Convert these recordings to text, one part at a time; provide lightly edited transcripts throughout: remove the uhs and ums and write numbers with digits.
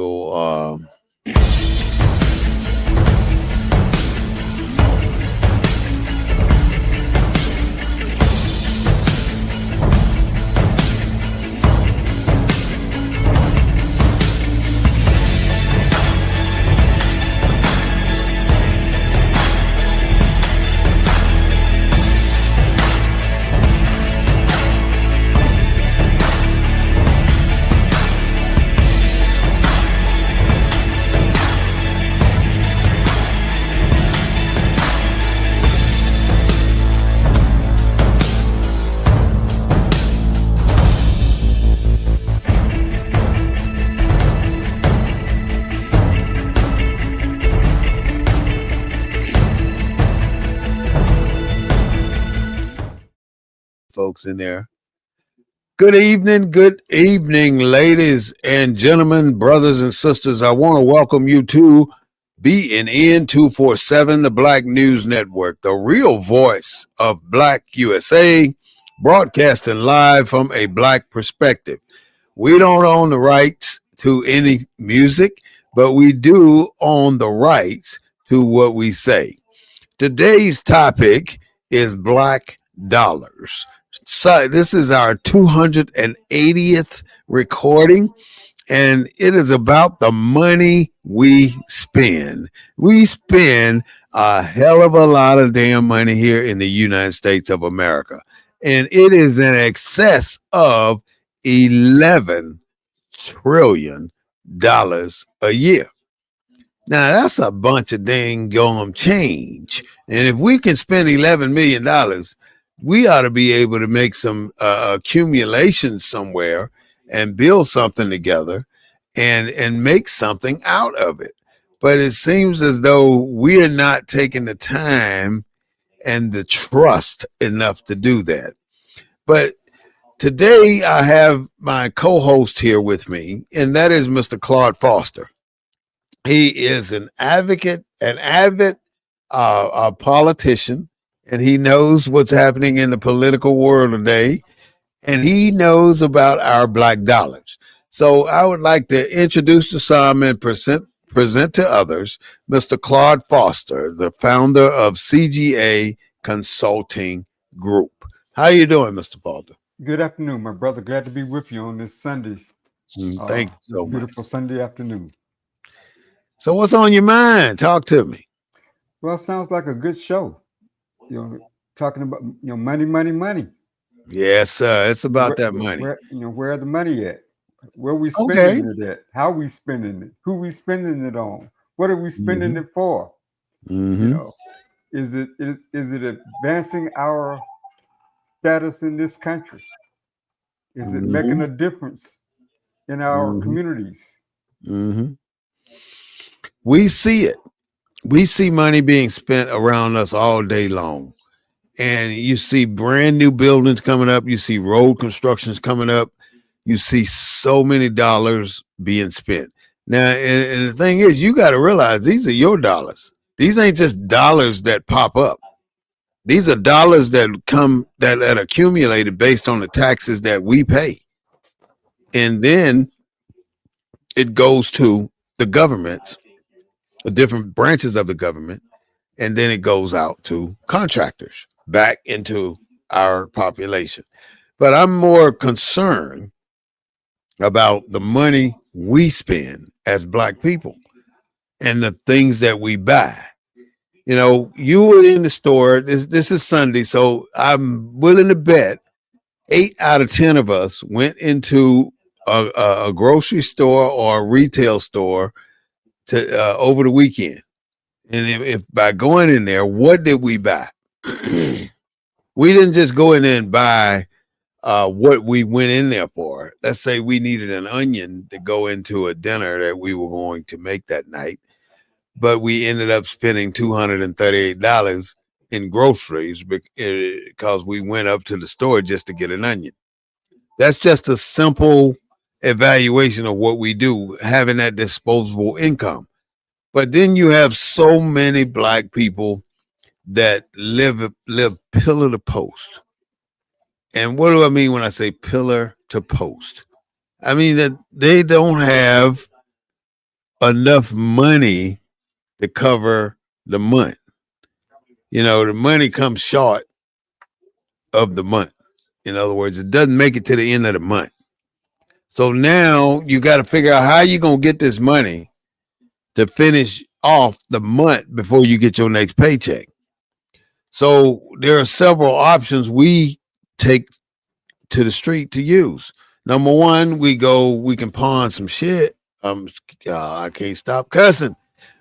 single. Folks in there. Good evening, ladies and gentlemen, brothers and sisters. I want to welcome you to BNN 247, the Black News Network, the real voice of Black USA, broadcasting live from a Black perspective. We don't own the rights to any music, but we do own the rights to what we say. Today's topic is Black dollars. So this is our 280th recording, and it is about the money we spend. We spend a hell of a lot of damn money here in the United States of America, and it is in excess of $11 trillion a year. Now, that's a bunch of dang gum change. And if we can spend $11 million, we ought to be able to make some accumulation somewhere and build something together and make something out of it. But it seems as though we are not taking the time and the trust enough to do that. But today I have my co-host here with me, and that is Mr. Claude Foster. He is an advocate, an avid a politician, and he knows what's happening in the political world today, and he knows about our black dollars. So I would like to introduce to some and present to others Mr. Claude Foster, the founder of CGA Consulting Group. How you doing, Mr. Foster? Good afternoon, my brother. Glad to be with you on this Sunday. Thank you so much. Beautiful Sunday afternoon. So what's on your mind? Talk to me. Well, sounds like a good show. Talking about money. Yes, sir. It's about that money. Where the money at? Where we spending it at? How we spending it? Who we spending it on? What are we spending it for? Mm-hmm. Is it advancing our status in this country? Is it making a difference in our communities? Mm-hmm. We see it. We see money being spent around us all day long. And you see brand new buildings coming up. You see road constructions coming up. You see so many dollars being spent. Now, and the thing is, you got to realize these are your dollars. These ain't just dollars that pop up. These are dollars that come, that accumulated based on the taxes that we pay. And then it goes to the governments, the different branches of the government, and then it goes out to contractors back into our population. But I'm more concerned about the money we spend as black people and the things that we buy. You were in the store. This is Sunday, so I'm willing to bet 8 out of 10 of us went into a grocery store or a retail store to over the weekend. And if by going in there, what did we buy? We didn't just go in there and buy what we went in there for. Let's say we needed an onion to go into a dinner that we were going to make that night, but we ended up spending $238 in groceries because we went up to the store just to get an onion. That's just a simple evaluation of what we do, having that disposable income. But then you have so many black people that live pillar to post. And what do I mean when I say pillar to post? I mean that they don't have enough money to cover the month. The money comes short of the month. In other words, it doesn't make it to the end of the month. So now you got to figure out how you going to get this money to finish off the month before you get your next paycheck. So there are several options we take to the street to use. Number one, we can pawn some shit. I can't stop cussing.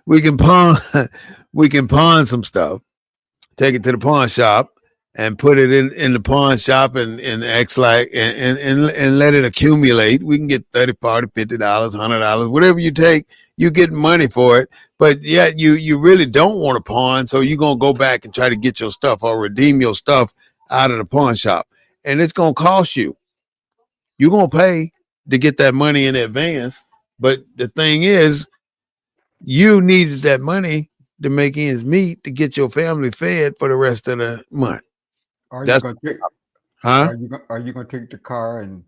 We can pawn, we can pawn some stuff, take it to the pawn shop and put it in the pawn shop and X like and let it accumulate. We can get 30, 40, $50, $100, whatever you take, you get money for it. But yet you really don't want to pawn, so you're gonna go back and try to get your stuff or redeem your stuff out of the pawn shop. And it's gonna cost you. You're gonna pay to get that money in advance. But the thing is, you needed that money to make ends meet to get your family fed for the rest of the month. Are you That's gonna take? huh? Are you gonna take the car and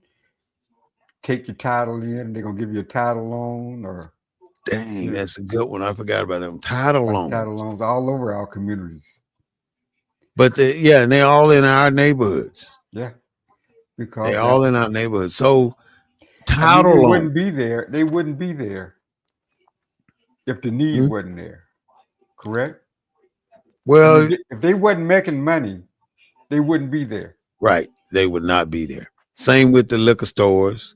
take your title in? They're gonna give you a title loan, or Dang, you know, that's a good one. I forgot about them title like loans. title loans all over our communities. But yeah, and they're all in our neighborhoods. Yeah, because They're that. all in our neighborhoods. So I mean, they title loan. wouldn't be there. They wouldn't be there if the need Hmm? wasn't there. Correct? I mean, Well, if they wasn't making money, they wouldn't be there. right, they would not be there. Same with the liquor stores.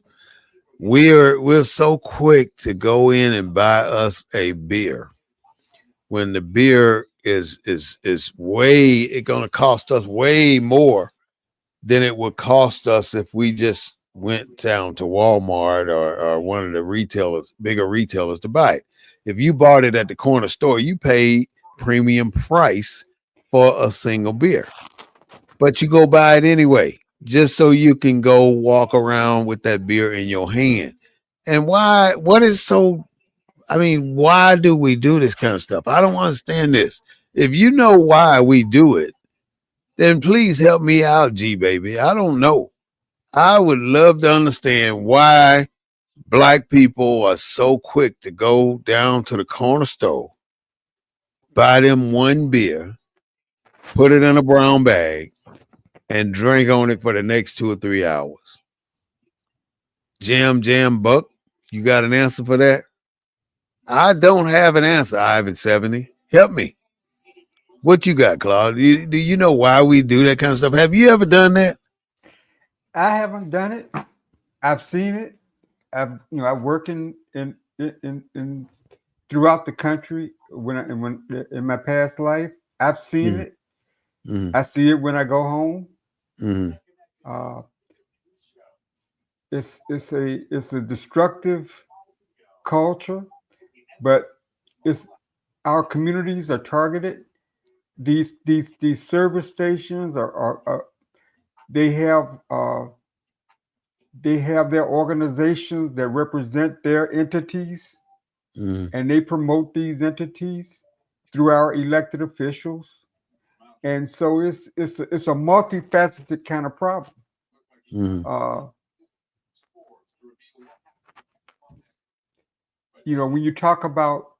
We're so quick to go in and buy us a beer when the beer is way it gonna cost us way more than it would cost us if we just went down to Walmart or one of the retailers, bigger retailers, to buy it. If you bought it at the corner store, you paid premium price for a single beer, but you go buy it anyway, just so you can go walk around with that beer in your hand. And why? What is so? I mean, why do we do this kind of stuff? I don't understand this. If you know why we do it, then please help me out, G baby. I don't know. I would love to understand why black people are so quick to go down to the corner store, buy them one beer, put it in a brown bag, and drink on it for the next 2 or 3 hours. Jam Buck, you got an answer for that? I don't have an answer, Ivan 70. Help me. What you got, Claude? Do you know why we do that kind of stuff? Have you ever done that? I haven't done it. I've seen it. I work in throughout the country when in my past life. I've seen Mm, it. mm, I see it when I go home. mm, Uh, it's a destructive culture, but it's our communities are targeted. These service stations are they have uh, they have their organizations that represent their entities, mm, and they promote these entities through our elected officials. And so it's a multifaceted kind of problem. mm, Uh, when you talk about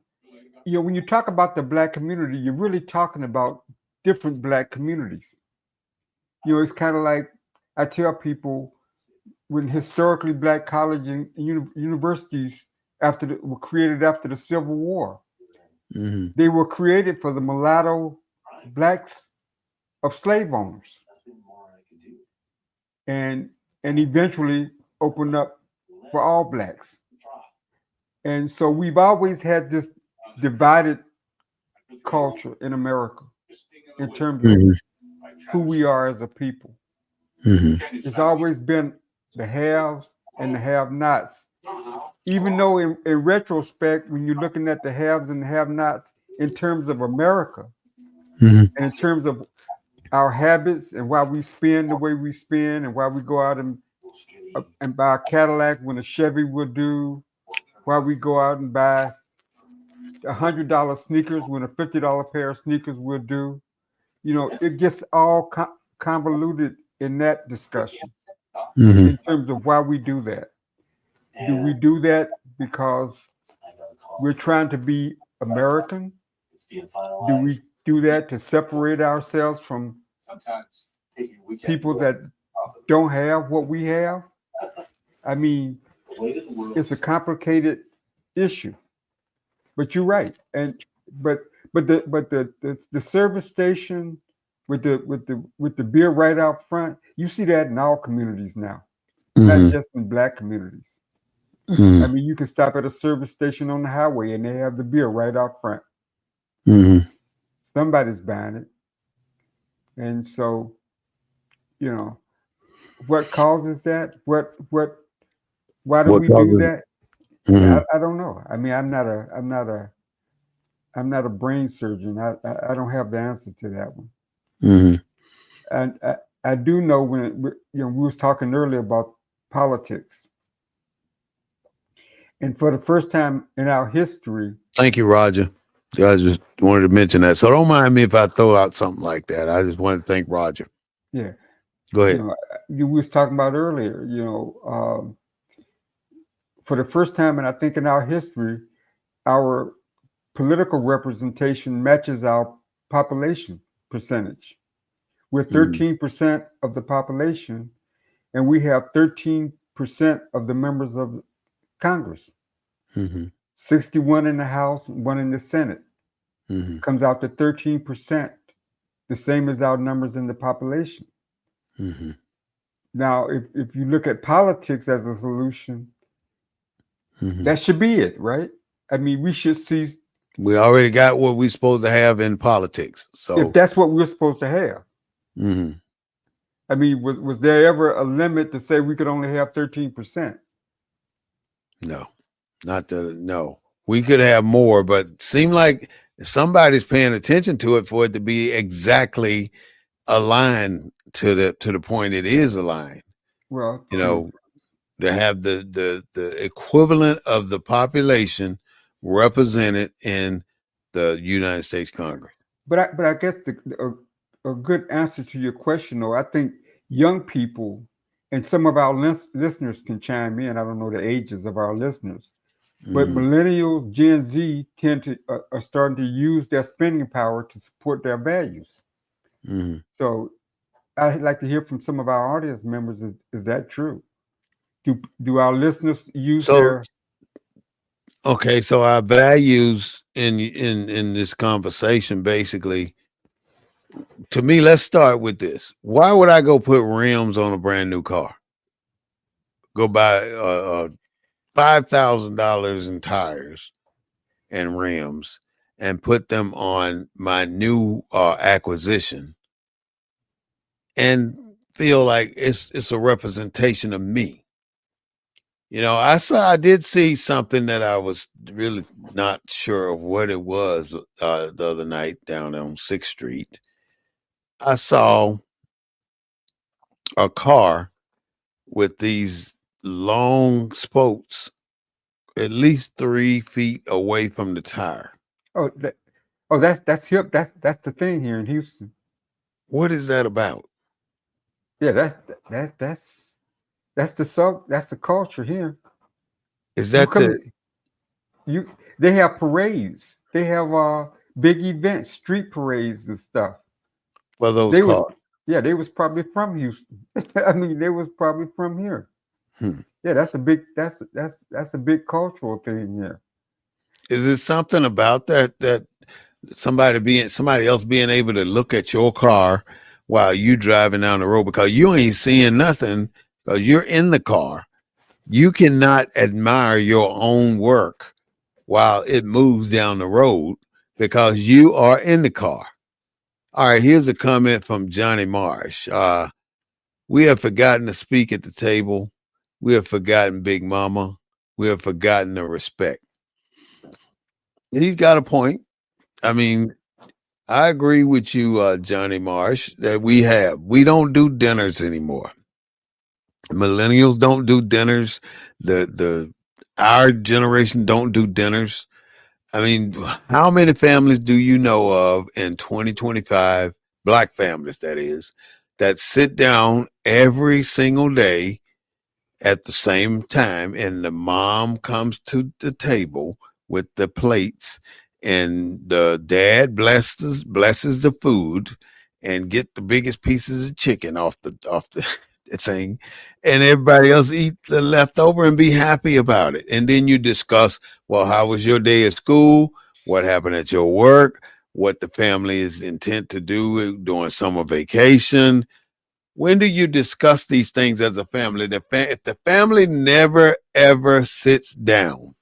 when you talk about the black community, you're really talking about different black communities. It's kind of like I tell people when historically black colleges and universities were created after the Civil War. mm, They were created for the mulatto blacks of slave owners, and eventually opened up for all blacks. And so we've always had this divided culture in America in terms of mm, who we are as a people. mm, It's always been the haves and the have-nots. Even though in retrospect, when you're looking at the haves and the have-nots in terms of America mm, and in terms of our habits and why we spend the way we spend and why we go out and buy a Cadillac when a Chevy will do, why we go out and buy $100 sneakers when a $50 pair of sneakers will do. It gets all convoluted in that discussion mm, in terms of why we do that. Do we do that because we're trying to be American? Do we do that to separate ourselves from people that don't have what we have? I mean, it's a complicated issue. But you're right, and but the service station with the beer right out front, you see that in all communities now, not Mm-hmm. just in black communities. I Mm-hmm. mean, you can stop at a service station on the highway and they have the beer right out front. Mm-hmm. Somebody's buying it, and so you know what causes that? What? Why do What we do causes? that? Mm-hmm. I don't know. I mean, I'm not a brain surgeon. I don't have the answer to that one. Mm-hmm. And I do know we was talking earlier about politics, and for the first time in our history, Thank you, Roger. I just wanted to mention that. So don't mind me if I throw out something like that. I just wanted to thank Roger. yeah, Go you ahead. know, we was talking about earlier, for the first time, and I think in our history, our political representation matches our population percentage. We're Mm-hmm. 13% of the population, and we have 13% of the members of Congress. Mm-hmm. 61 in the House, one in the Senate. Mm-hmm. Comes out to 13%, the same as our numbers in the population. Mm-hmm. Now, if you look at politics as a solution, Mm-hmm. that should be it, right? I mean, we should see We already got what we're supposed to have in politics. if So that's what we're supposed to have. mm-hmm. I mean, was there ever a limit to say we could only have 13%? No, not the no. We could have more, but it seemed like somebody's paying attention to it for it to be exactly aligned to the point it is aligned. Well, You know, to have the equivalent of the population represented in the United States Congress. but I guess a good answer to your question, though, I think young people and some of our listeners can chime in. I don't know the ages of our listeners, but Mm-hmm. millennials, Gen Z tend to are starting to use their spending power to support their values. Mm-hmm. So I'd like to hear from some of our audience members. Is that true? Do our listeners use So their okay, so our values in this conversation basically, to me, let's start with this. Why would I go put rims on a brand new car? Go buy $5,000 in tires and rims and put them on my new acquisition and feel like it's a representation of me. You know, I did see something that I was really not sure of what it was the other night down on 6th Street. I saw a car with these long spokes at least 3 feet away from the tire. oh that, that's hip. That's the thing here in Houston. What is that about? Yeah, that's the culture here. Is You that come the you They have parades. They have big events, street parades and stuff. for those They was cars? Yeah, they was probably from Houston. I mean, they was probably from here. Hmm. Yeah, that's a big cultural thing here. Is it something about that somebody else being able to look at your car while you driving down the road because you ain't seeing nothing because you're in the car. You cannot admire your own work while it moves down the road because you are in the car. All right, here's a comment from Johnny Marsh. We have forgotten to speak at the table. We have forgotten Big Mama. We have forgotten the respect. He's got a point. I mean, I agree with you, Johnny Marsh, that we don't do dinners anymore. Millennials don't do dinners. The our generation don't do dinners. I mean, how many families do you know of in 2025, black families that is, that sit down every single day at the same time and the mom comes to the table with the plates, and the dad blesses the food and get the biggest pieces of chicken off the thing, and everybody else eat the leftover and be happy about it. And then you discuss, well, how was your day at school? What happened at your work? What the family is intent to do during summer vacation? When do you discuss these things as a family? If the family never ever sits down,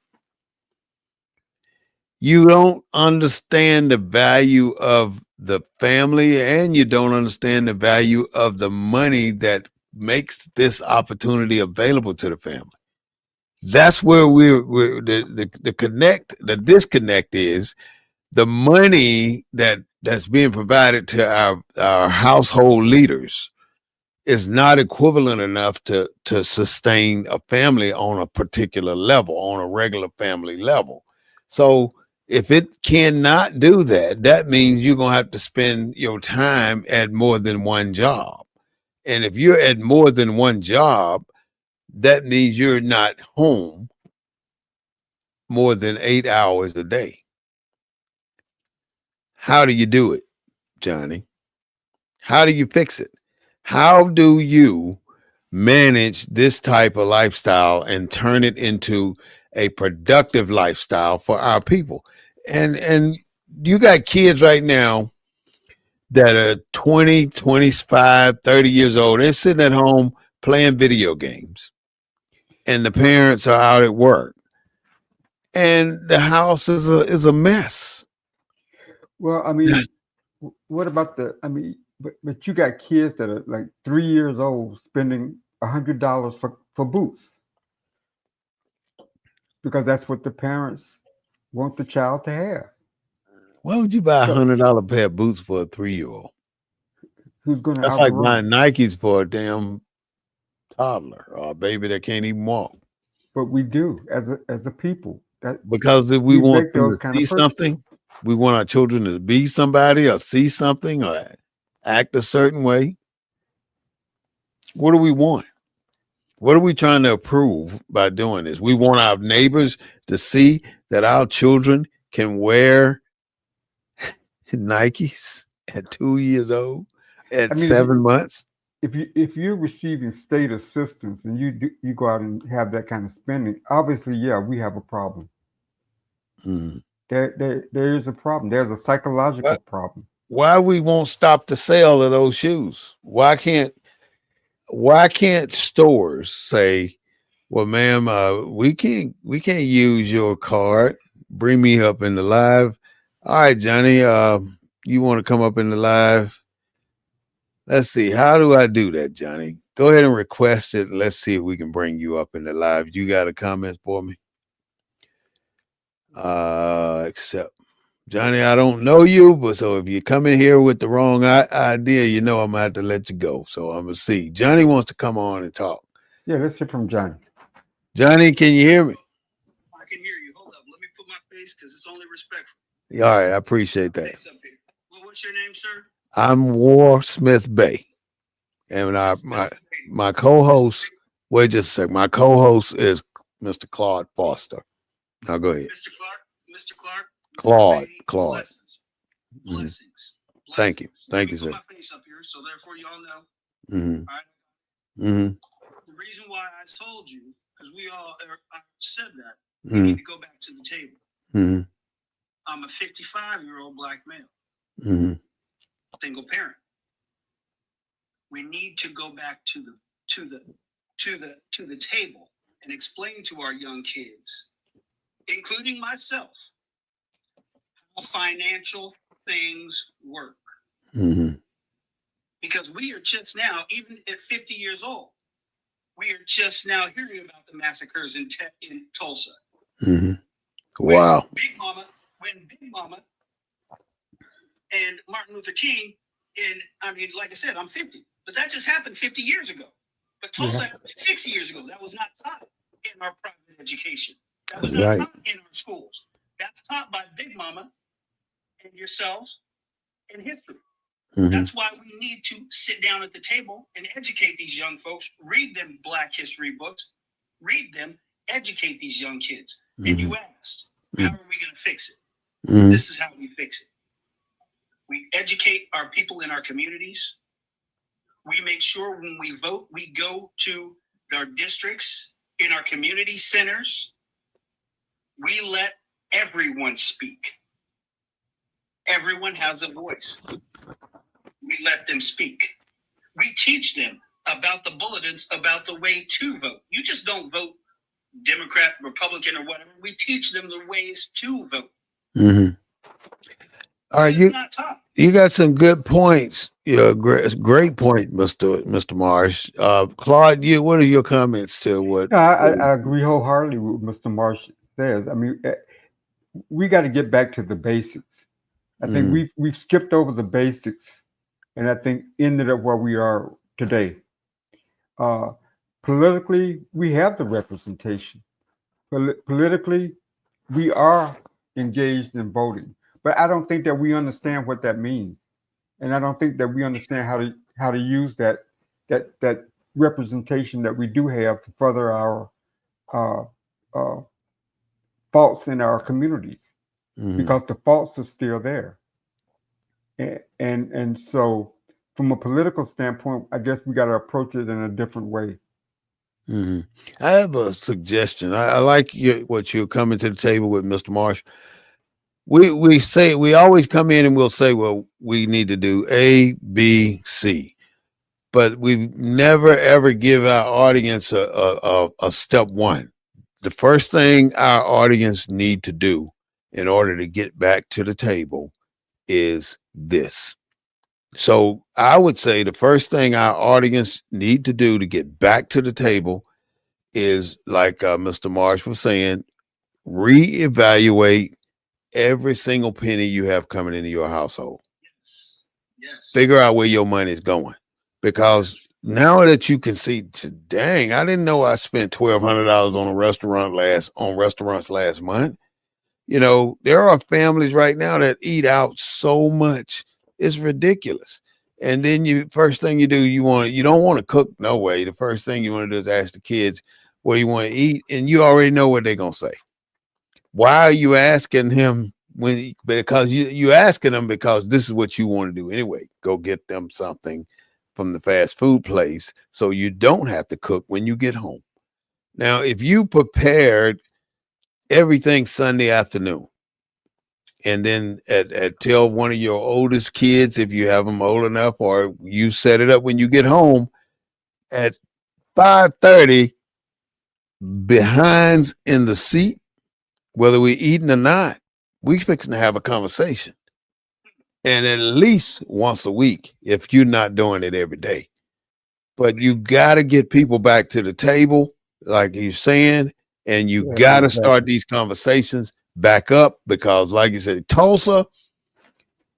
you don't understand the value of the family, and you don't understand the value of the money that makes this opportunity available to the family. That's where the disconnect is. The money that's being provided to our household leaders is not equivalent enough to sustain a family on a particular level, on a regular family level. So if it cannot do that, that means you're gonna have to spend your time at more than one job. And if you're at more than one job, that means you're not home more than 8 hours a day. How do you do it, Johnny? How do you fix it? How do you manage this type of lifestyle and turn it into a productive lifestyle for our people? And you got kids right now that are 20, 25, 30 years old. They're sitting at home playing video games, and the parents are out at work, and the house is a mess. Well, I mean, what about the? I mean, but you got kids that are like 3 years old spending $100 for boots because that's what the parents want the child to have. Why would you buy a So $100 pair of boots for a 3-year old? who's going to That's like outrun buying them? Nikes for a damn toddler or a baby that can't even walk. But we do as a people that Because if we we want make them those to kind see of purchases. something, we want our children to be somebody or see something or act a certain way. What do we want? What are we trying to prove by doing this? We want our neighbors to see that our children can wear Nikes at 2 years old, I at mean, 7 months. if you're receiving state assistance and you go out and have that kind of spending, obviously, yeah, we have a problem. Mm. There is a problem. There's a psychological What? problem. Why we won't stop the sale of those shoes? Why can't stores say, well, ma'am, we can't use your card. Bring me up in the live. All right, Johnny, you want to come up in the live? Let's see. How do I do that, Johnny? Go ahead and request it. Let's see if we can bring you up in the live. You got a comment for me? Accept. Johnny, I don't know you, but so if you come in here with the wrong idea, I'm gonna have to let you go. So I'm gonna see. Johnny wants to come on and talk. Yeah, let's hear from Johnny. Johnny, can you hear me? I can hear you. Hold up. Let me put my face because it's only respectful. All right, I appreciate that. Face up here. Well, what's your name, sir? I'm War Smith Bay, and my co-host. Wait just a sec. My co-host is Mr. Claude Foster. Now go ahead, Mr. Clark. Mr. Clark. Mr. Claude. Bay. Claude. Blessings. Mhm. Blessings. Thank you, Blessings. Let thank me you, put sir. my face up here so therefore y'all know. Hmm. All right. Hmm. The reason why I told you, because we all I said that, we Hmm. need to go back to the table. Hmm. I'm a 55-year-old black male, Hmm. single parent. We need to go back to the table and explain to our young kids, including myself, how financial things work. Hmm. Because we are just now, even at 50 years old, we are just now hearing about the massacres in Tulsa. Hmm. When Wow. Big Mama and Martin Luther King, and I mean, like I said, I'm 50, but that just happened 50 years ago. But Tulsa Yeah. happened 60 years ago. That was not taught in our private education. That was not Right. taught in our schools. That's taught by Big Mama and yourselves in history. Hmm. That's why we need to sit down at the table and educate these young folks, read them Black history books, read them, educate these young kids. And Hmm. you asked, How are we going to fix it? Mm-hmm. This is how we fix it. We educate our people in our communities. We make sure when we vote, we go to our districts, in our community centers. We let everyone speak. Everyone has a voice. We let them speak. We teach them about the bulletins, about the way to vote. You just don't vote Democrat, Republican, or whatever. We teach them the ways to vote. Mm-hmm. All right, you got some good points. Yeah, great point, Mr. Marsh. Claude, what are your comments to what? No, I agree wholeheartedly with what Mr. Marsh says. I mean, we got to get back to the basics. I think we've skipped over the basics, and I think ended up where we are today. Politically, we have the representation. Politically, we are engaged in voting, but I don't think that we understand what that means, and I don't think that we understand how to use that representation that we do have to further our uh, uh, faults in our communities, because the faults are still there, and so from a political standpoint, I guess we got to approach it in a different way. Mm-hmm. I have a suggestion. I like what you're coming to the table with, Mr. Marsh. We always come in and we'll say, well, we need to do A, B, C, but we never ever give our audience a step one. The first thing our audience need to do in order to get back to the table is this. So I would say the first thing our audience need to do to get back to the table is, like Mr. Marsh was saying, reevaluate every single penny you have coming into your household. Yes. Figure out where your money is going. Because now that you can see, dang, I didn't know I spent $1,200 on restaurants last month. You know, there are families right now that eat out so much, it's ridiculous. And then first thing you do, you don't want to cook no way. The first thing you want to do is ask the kids what you want to eat, and you already know what they're gonna say. Why are you asking him because you asking them because this is what you want to do anyway. Go get them something from the fast food place so you don't have to cook when you get home. Now, if you prepared everything Sunday afternoon, and then tell one of your oldest kids, if you have them old enough, or you set it up when you get home at 5:30, behinds in the seat, whether we're eating or not, we fixing to have a conversation. And at least once a week, if you're not doing it every day. But you got to get people back to the table, like you're saying, and you got to start these conversations back up, because, like you said, Tulsa,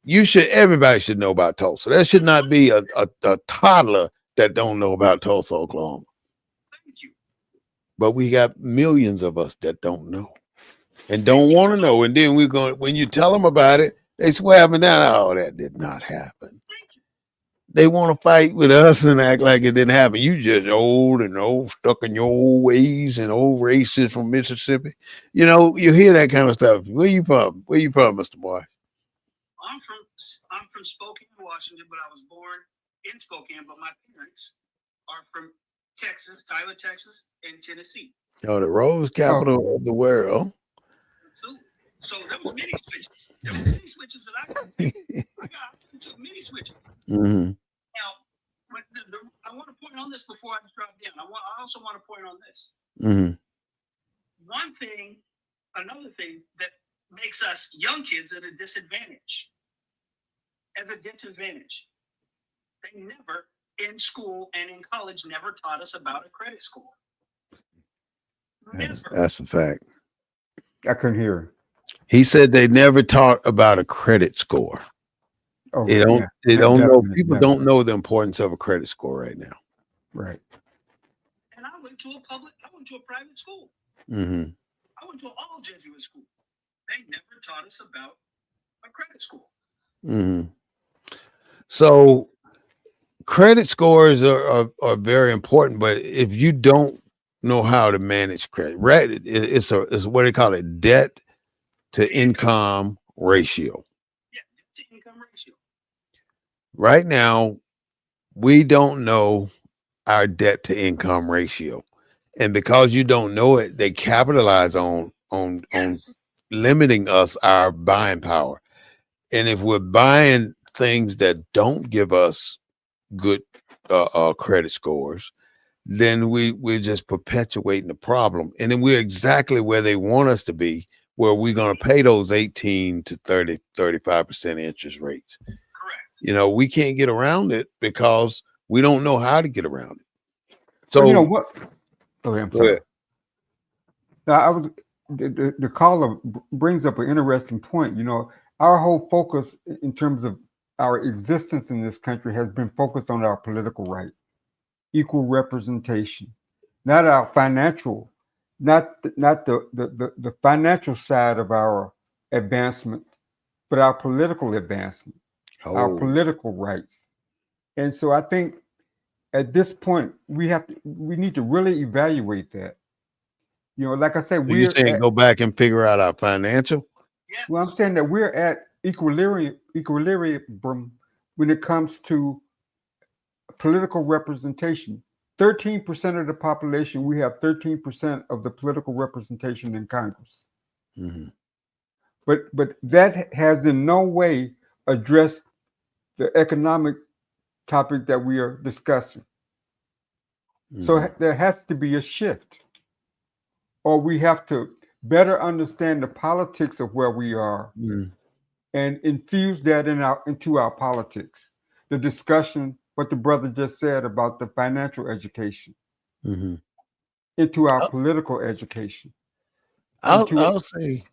everybody should know about Tulsa. There should not be a toddler that don't know about Tulsa, Oklahoma. Thank you. But we got millions of us that don't know and don't want to know. And then when you tell them about it, they swear up and down, oh, that did not happen. They want to fight with us and act like it didn't happen. You just old, stuck in your old ways, and old racist from Mississippi. You know, you hear that kind of stuff. Where you from? Where you from, Mr. Boy? I'm from Spokane, Washington, but I was born in Spokane, but my parents are from Texas, Tyler, Texas, and Tennessee. Oh, the rose capital of the world. So there was many switches. There were many switches that I got. I took many switches. Mm-hmm. Now, I want to point on this before I drop down. I also want to point on this. Mm-hmm. Another thing that makes us young kids at a disadvantage. They never, in school and in college, never taught us about a credit score. Never. That's a fact. I couldn't hear. He said they never taught about a credit score. Oh, they don't know. People don't know the importance of a credit score right now. Right. And I went to a private school. Mm-hmm. I went to an all Jesuit school. They never taught us about a credit score. Mm-hmm. So credit scores are very important, but if you don't know how to manage credit, it's what they call it, debt to income ratio. Yeah, debt to income ratio. Right now, we don't know our debt to income ratio. And because you don't know it, they capitalize on Yes. limiting us our buying power. And if we're buying things that don't give us good credit scores, then we're just perpetuating the problem. And then we're exactly where they want us to be, where we're going to pay those 18 to 35% interest rates. Correct. We can't get around it because we don't know how to get around it. Well, you know So what? Okay, I'm go ahead. sorry. Now, the caller brings up an interesting point. Our whole focus in terms of our existence in this country has been focused on our political rights, equal representation, not our financial, not the financial side of our advancement, but our political advancement, our Oh, political rights. And so I think at this point we need to really evaluate that. Like I said, so you we're saying at go back and figure out our financial? well, I'm Yes. saying that we're at equilibrium when it comes to political representation. 13% of the population, we have 13% of the political representation in Congress. Mhm, But that has in no way addressed the economic topic that we are discussing. So mhm, there has to be a shift, or we have to better understand the politics of where we are mhm, and infuse that into our politics. The discussion, what the brother just said about the financial education, mhm. into our I- political education, into I'll say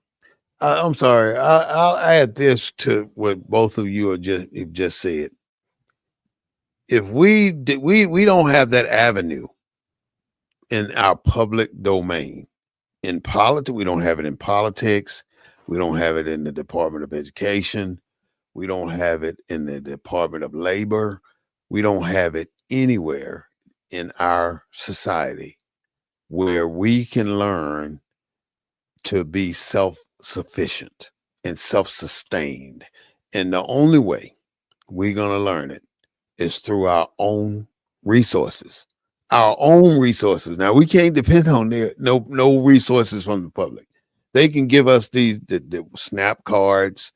I'm sorry. I'll add this to what both of you have just said. If we don't have that avenue in our public domain, in politics, we don't have it in politics. We don't have it in the Department of Education. We don't have it in the Department of Labor. We don't have it anywhere in our society where we can learn to be self sufficient and self sustained. And the only way we're going to learn it is through our own resources. Our own resources. Now we can't depend on their no resources from the public. They can give us the SNAP cards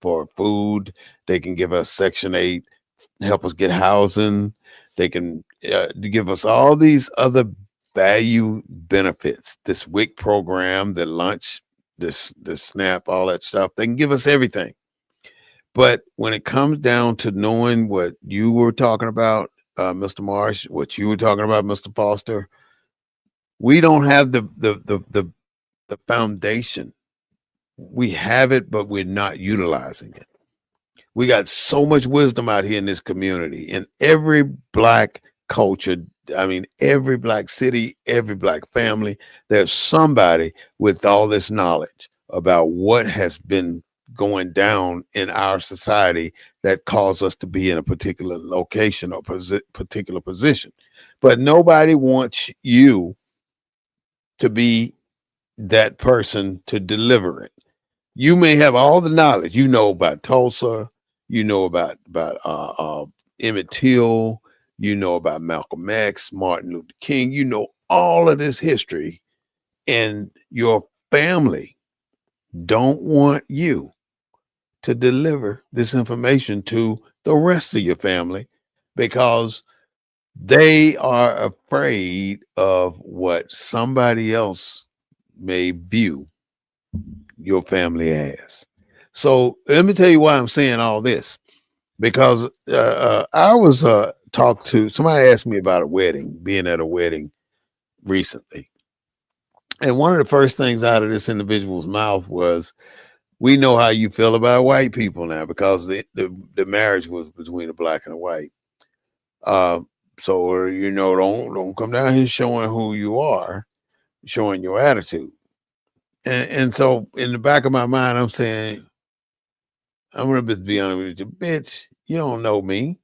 for food. They can give us Section 8, help us get housing. They can give us all these other value benefits. This WIC program, the lunch, the SNAP, all that stuff. They can give us everything. But when it comes down to knowing what you were talking about, Mr. Marsh, what you were talking about, Mr. Foster, we don't have the foundation. We have it, but we're not utilizing it. We got so much wisdom out here in this community, in every black culture. I mean, every black city, every black family, there's somebody with all this knowledge about what has been going down in our society that caused us to be in a particular location or particular position. But nobody wants you to be that person to deliver it. You may have all the knowledge. You know about Tulsa. You know about Emmett Till. You know about Malcolm X, Martin Luther King. You know all of this history, and your family don't want you to deliver this information to the rest of your family because they are afraid of what somebody else may view your family as. So let me tell you why I'm saying all this. Because I was talked to, somebody asked me about a wedding, being at a wedding recently. And one of the first things out of this individual's mouth was, we know how you feel about white people now because the marriage was between a black and a white. Uh, so, don't come down here showing who you are, showing your attitude. And so in the back of my mind, I'm saying, I'm gonna just be honest with you, bitch. You don't know me.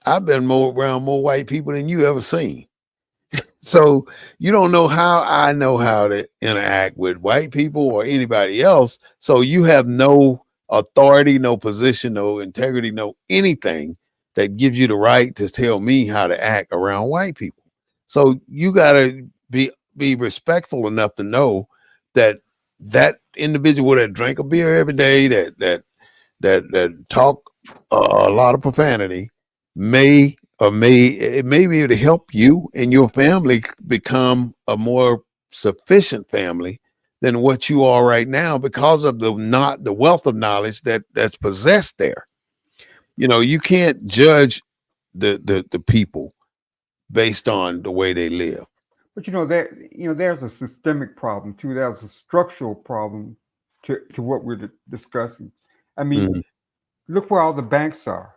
I've been around more white people than you ever seen. So you don't know how I know how to interact with white people or anybody else. So you have no authority, no position, no integrity, no anything that gives you the right to tell me how to act around white people. So you gotta be respectful enough to know that that individual that drank a beer every day, that talk a lot of profanity, may be able to help you and your family become a more sufficient family than what you are right now because of the wealth of knowledge that's possessed there. You know, you can't judge the people based on the way they live. But there's a systemic problem too. There's a structural problem to what we're discussing. I mean, Mhm. look where all the banks are.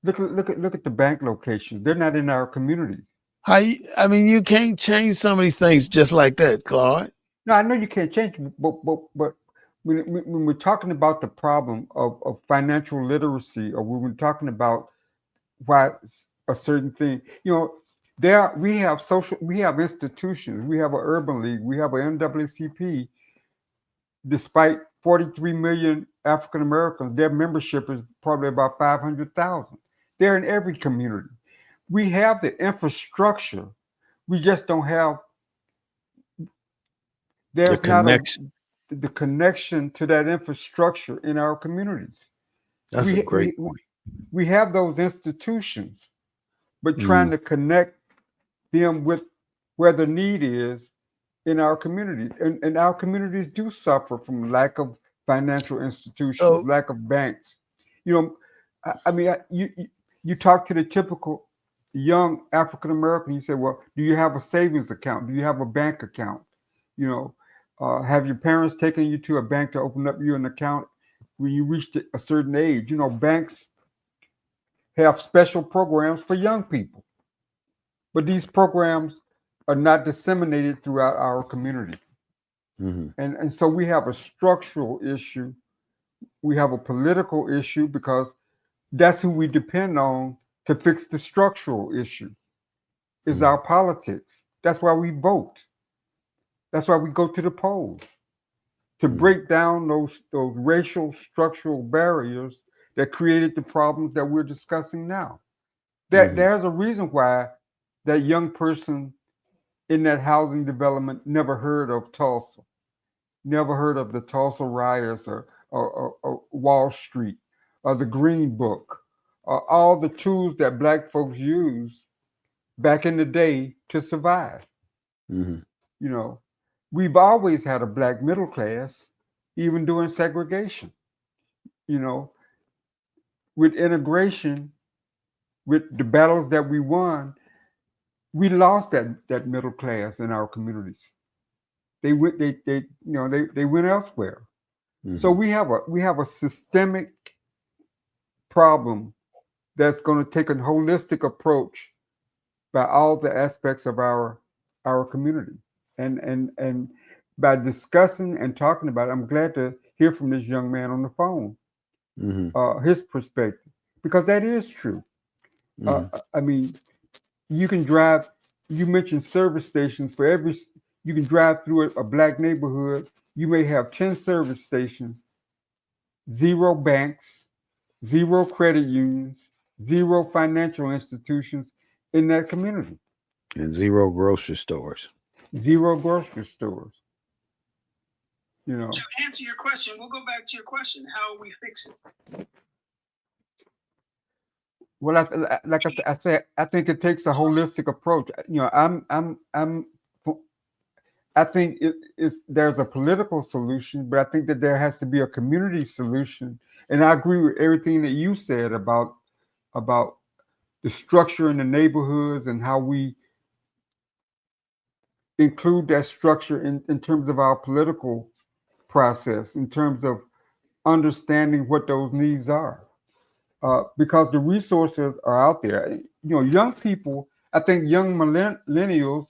Look at the bank locations. They're not in our communities. I mean, you can't change some of these things just like that, Claude. Now I know you can't change, but when we're talking about the problem of financial literacy, or when we're talking about why a certain thing, we have institutions, we have an urban league, we have an NAACP. Despite 43 million African Americans, their membership is probably about 500,000. They're in every community. We have the infrastructure. We just don't have. The There's not connection. the connection to that infrastructure in our communities. That's a We great we point. we have those institutions, but trying Mm. to connect them with where the need is in our communities. And our communities do suffer from lack of financial institutions, So lack of banks. You know, I mean, you talk to the typical young African American, you say, well, do you have a savings account? Do you have a bank account? You know, have your parents taken you to a bank to open up you an account when you reached a certain age? Banks have special programs for young people, but these programs are not disseminated throughout our community. mhm. And so we have a structural issue. We have a political issue because that's who we depend on to fix the structural issue is our Mhm. politics. That's why we vote. That's why we go to the polls to Mhm. break down those racial structural barriers that created the problems that we're discussing now. Mhm. There's a reason why that young person in that housing development never heard of Tulsa, never heard of the Tulsa riots or Wall Street or the Green Book or all the tools that black folks used back in the day to survive. Mhm. You know, we've always had a black middle class, even during segregation. You know, with integration, with the battles that we won, we lost that middle class in our communities. They went elsewhere. So Mhm. we have a systemic problem that's going to take a holistic approach by all the aspects of our community. And by discussing and talking about it, I'm glad to hear from this young man on the phone, Mhm. his perspective, because that is true. Mhm. I mean, you can drive. You mentioned service stations for every. You can drive through a black neighborhood. You may have 10 service stations, zero banks, zero credit unions, zero financial institutions in that community, And zero grocery stores. zero grocery stores. You know, To answer your question, we'll go back to your question. How we fix it? well, I said, I think it takes a holistic approach. I think there's a political solution, but I think that there has to be a community solution. And I agree with everything that you said about the structure in the neighborhoods and how we include that structure in terms of our political process, in terms of understanding what those needs are. Because the resources are out there. Young people, I think young millennials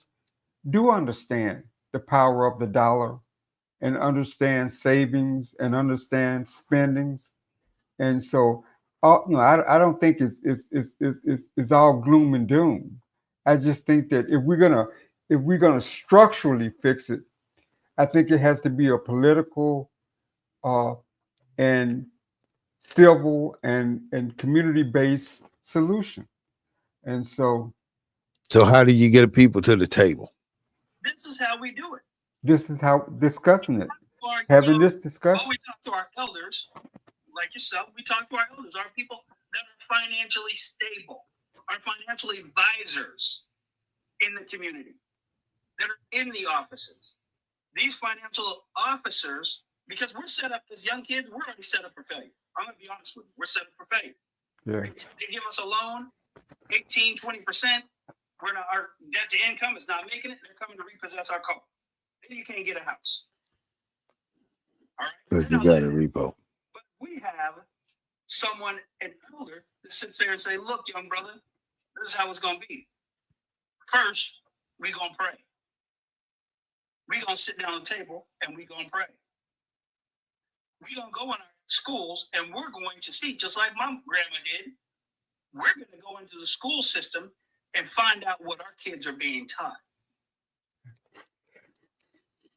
do understand the power of the dollar and understand savings and understand spendings. And so, I don't think it's all gloom and doom. I just think that if we're gonna if we're going to structurally fix it, I think it has to be a political and civil and community-based solution. And so how do you get people to the table? This is how we do it. this is how discussing it, Our having young- this discussion. we talk to our elders, like yourself. We talk to our elders, our people that are financially stable, our financial advisors in the community that are in the offices. These financial officers, because we're set up as young kids, we're already set up for failure. I'm going to be honest with you. We're set up for failure. Yeah. They give us a loan, 18, 20%. We're not, our debt to income is not making it. They're coming to repossess our car. Then you can't get a house. All right. Because you got a repo. But we have someone, an elder, that sits there and say, look, young brother, this is how it's going to be. First, we're going to pray. We're going to sit down at the table and we're going to pray. We're going to go in our schools and we're going to see, just like my grandma did, we're going to go into the school system and find out what our kids are being taught.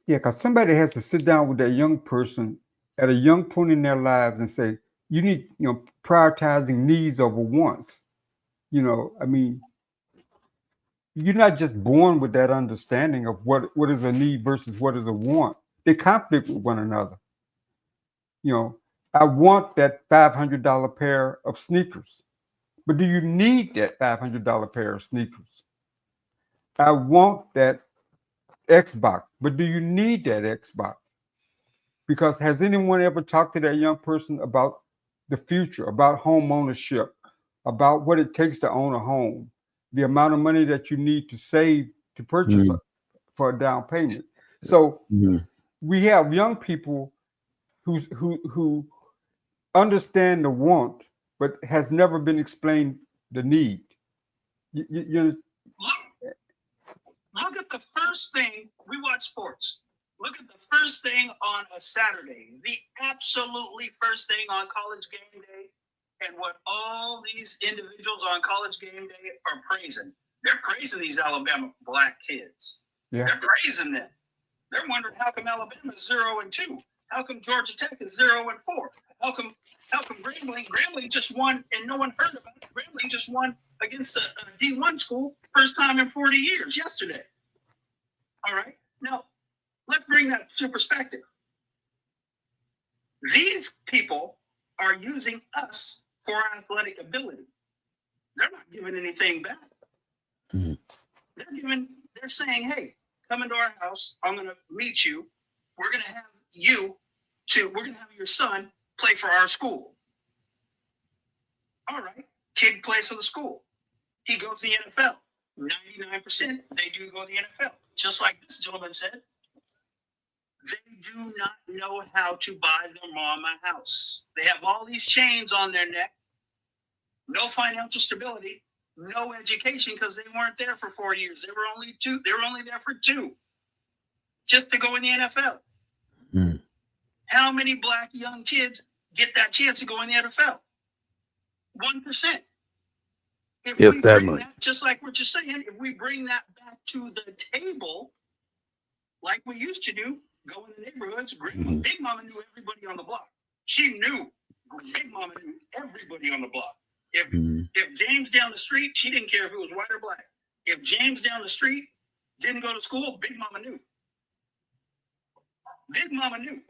Yeah, because somebody has to sit down with that young person at a young point in their lives and say, you need, prioritizing needs over wants. I mean, you're not just born with that understanding of what is a need versus what is a want. They conflict with one another. I want that $500 pair of sneakers, but do you need that $500 pair of sneakers? I want that Xbox, but do you need that Xbox? Because has anyone ever talked to that young person about the future, about home ownership, about what it takes to own a home, the amount of money that you need to save to purchase for a down payment? So we have young people who understand the want, but has never been explained the need. Look at the first thing, we watch sports. Look at the first thing on a Saturday, the absolutely first thing on College Game Day, and what all these individuals on College Game Day are praising. They're praising these Alabama black kids. Yeah. They're praising them. They're wondering how come Alabama's 0-2? How come Georgia Tech is 0-4? How come Grambling just won and no one heard about it? Grambling just won against a D1 school, first time in 40 years yesterday. All right. Now, let's bring that to perspective. These people are using us for our athletic ability. They're not giving anything back. They're saying, hey, come into our house. I'm going to meet you. We're going to have we're going to have your son play for our school. All right. Kid plays for the school. He goes to the NFL. 99% they do go to the NFL. Just like this gentleman said, they do not know how to buy their mom a house. They have all these chains on their neck, no financial stability, no education because they weren't there for 4 years. They were only two. They were only there for 2, just to go in the NFL. How many black young kids get that chance to go in the NFL? 1%. If that much. Just like what you're saying, if we bring that back to the table, like we used to do, go in the neighborhoods, Big Mama knew everybody on the block. She knew, Big Mama knew everybody on the block. If James down the street, she didn't care if it was white or black. If James down the street didn't go to school, Big Mama knew. Big Mama knew.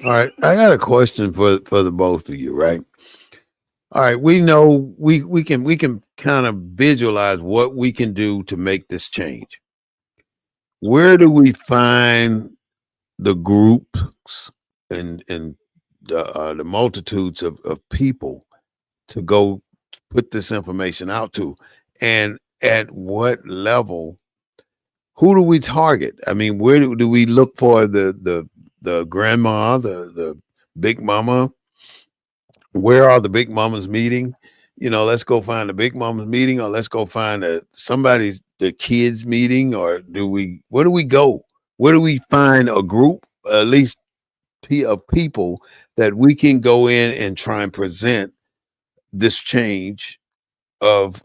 All right, I got a question for the both of you, right? All right, we know we can kind of visualize what we can do to make this change. Where do we find the groups and the multitudes of people to go put this information out to, and at what level? Who do we target? I mean, where do we look for the grandma, the big mama? Where are the big mamas meeting? Let's go find the big mamas meeting, or let's go find the kids meeting, or where do we go? Where do we find a group, at least of people that we can go in and try and present this change of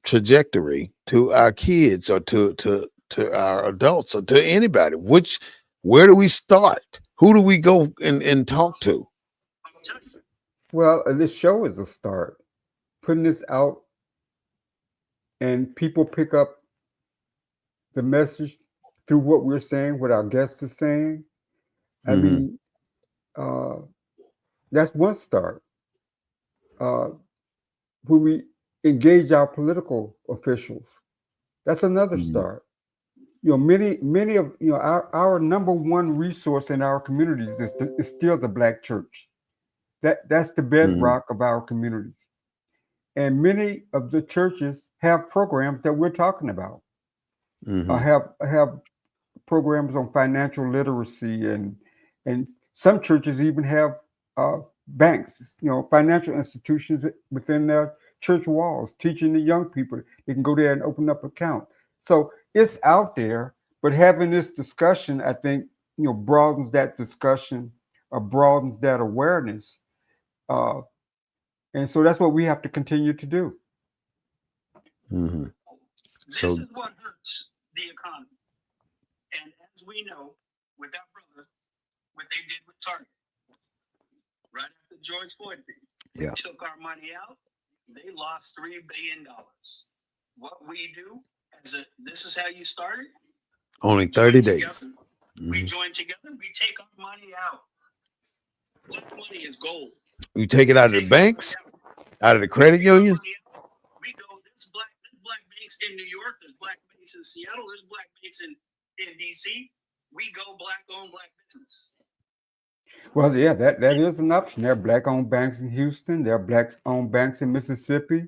trajectory to our kids, or to to our adults or to anybody? Where do we start? Who do we go and talk to? I'll tell you. Well, this show is a start. Putting this out and people pick up the message through what we're saying, what our guests are saying. I Mhm. mean, uh, that's one start. Uh, when we engage our political officials, that's another Mhm. start. Many of our number one resource in our communities is still the Black church. That's the Mhm. bedrock of our communities. And many of the churches have programs that we're talking about. Mhm. Have programs on financial literacy, and some churches even have banks, financial institutions within their church walls, teaching the young people they can go there and open up accounts. So it's out there, but having this discussion, I think, broadens that discussion, or broadens that awareness, uh, and so that's what we have to continue to do. Mhm. This So is what hurts the economy. And as we know, with that brother, what they did with Target, right after George Floyd thing, we yeah. took our money out. They lost $3 billion. What we do this is how you started. Only We 30 join days. together. We Mhm. join together. We take our money out. Black money is gold. You take it out of the Take our money banks, out. out of the We credit take our unions. money out. We go. There's black banks in New York. There's black banks in Seattle. There's black banks in DC. We go black owned, black business. Well, yeah, that is an option. There are black-owned banks in Houston. There are black-owned banks in Mississippi.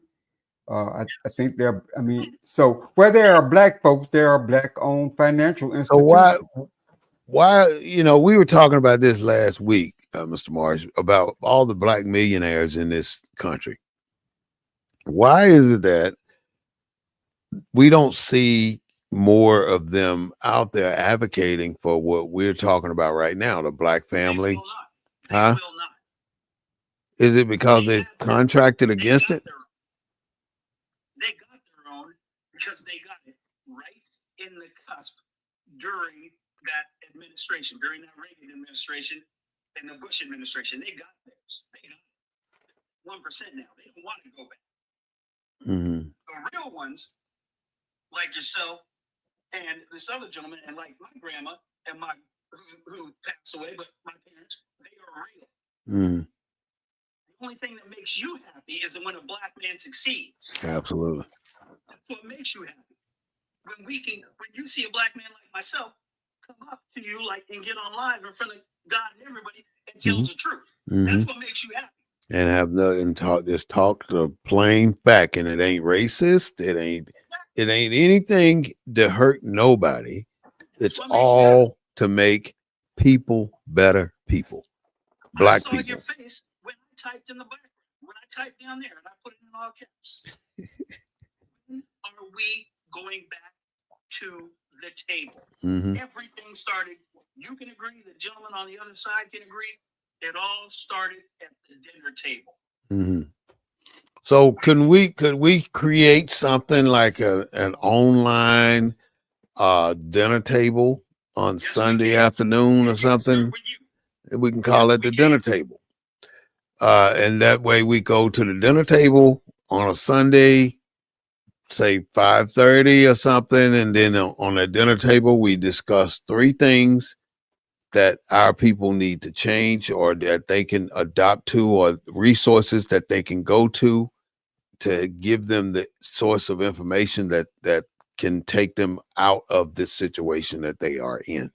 I Yes. think there. I mean, so where there are black folks, there are black-owned financial So institutions. why we were talking about this last week, Mr. Morris, about all the black millionaires in this country. Why is it that we don't see more of them out there advocating for what we're talking about right now, the black They family? will not. They Huh? will not. Is it because They they have their own. contracted They against got it? their own. They got their own because they got it right in the cusp during that administration, during that Reagan administration and the Bush administration. They got theirs. They got 1% now. They don't want to go back. Mm-hmm. The real ones, like yourself and this other gentleman, and like my grandma and my who passed away, but my parents, they are real. Mm-hmm. The only thing that makes you happy is that when a black man succeeds. Absolutely. That's what makes you happy. When you see a black man like myself come up to you and get on live in front of God and everybody and tells the truth. Mm-hmm. That's what makes you happy. And have nothing talk the plain fact, and it ain't racist. It ain't anything to hurt nobody. That's It's what makes you happy. all to make people better people. I Black saw people. your face when I typed in the background. When I typed down there and I put it in all caps. When are we going back to the table? Mm-hmm. Everything started. You can agree. The gentleman on the other side can agree. It all started at the dinner table. Mm-hmm. So could we create something like an online dinner table on Yes, Sunday afternoon or something? And we can call Yes, it we the can. dinner table. And that way we go to the dinner table on a Sunday, say 5:30 or something, and then on the dinner table we discuss 3 things that our people need to change or that they can adopt to, or resources that they can go to give them the source of information that can take them out of this situation that they are in.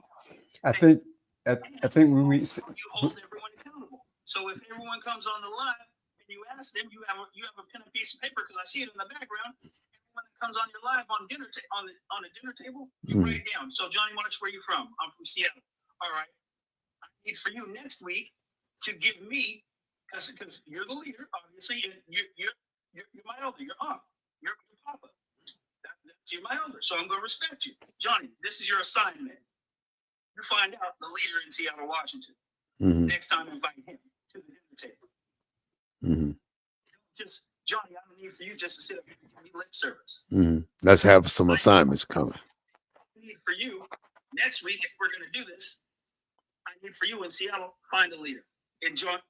I think I think when we You hold everyone accountable. So if everyone comes on the live and you ask them, you have a pen and piece of paper because I see it in the background. Everyone that comes on your live on on a dinner table, you write it down. So Johnny March, where are you from? I'm from Seattle. All right. I need for you next week to give me, because you're the leader, obviously, and you're my elder, your aunt, your papa. You're my elder, so I'm going to respect you. Johnny, this is your assignment. You find out the leader in Seattle, Washington. Mm-hmm. Next time, invite him to the dinner table. Mm-hmm. Just, Johnny, I need for you just to sit up here and give me lip service. Mm-hmm. Let's have some assignments coming. I for you next week, if we're going to do this, I need for you in Seattle, find a leader, invite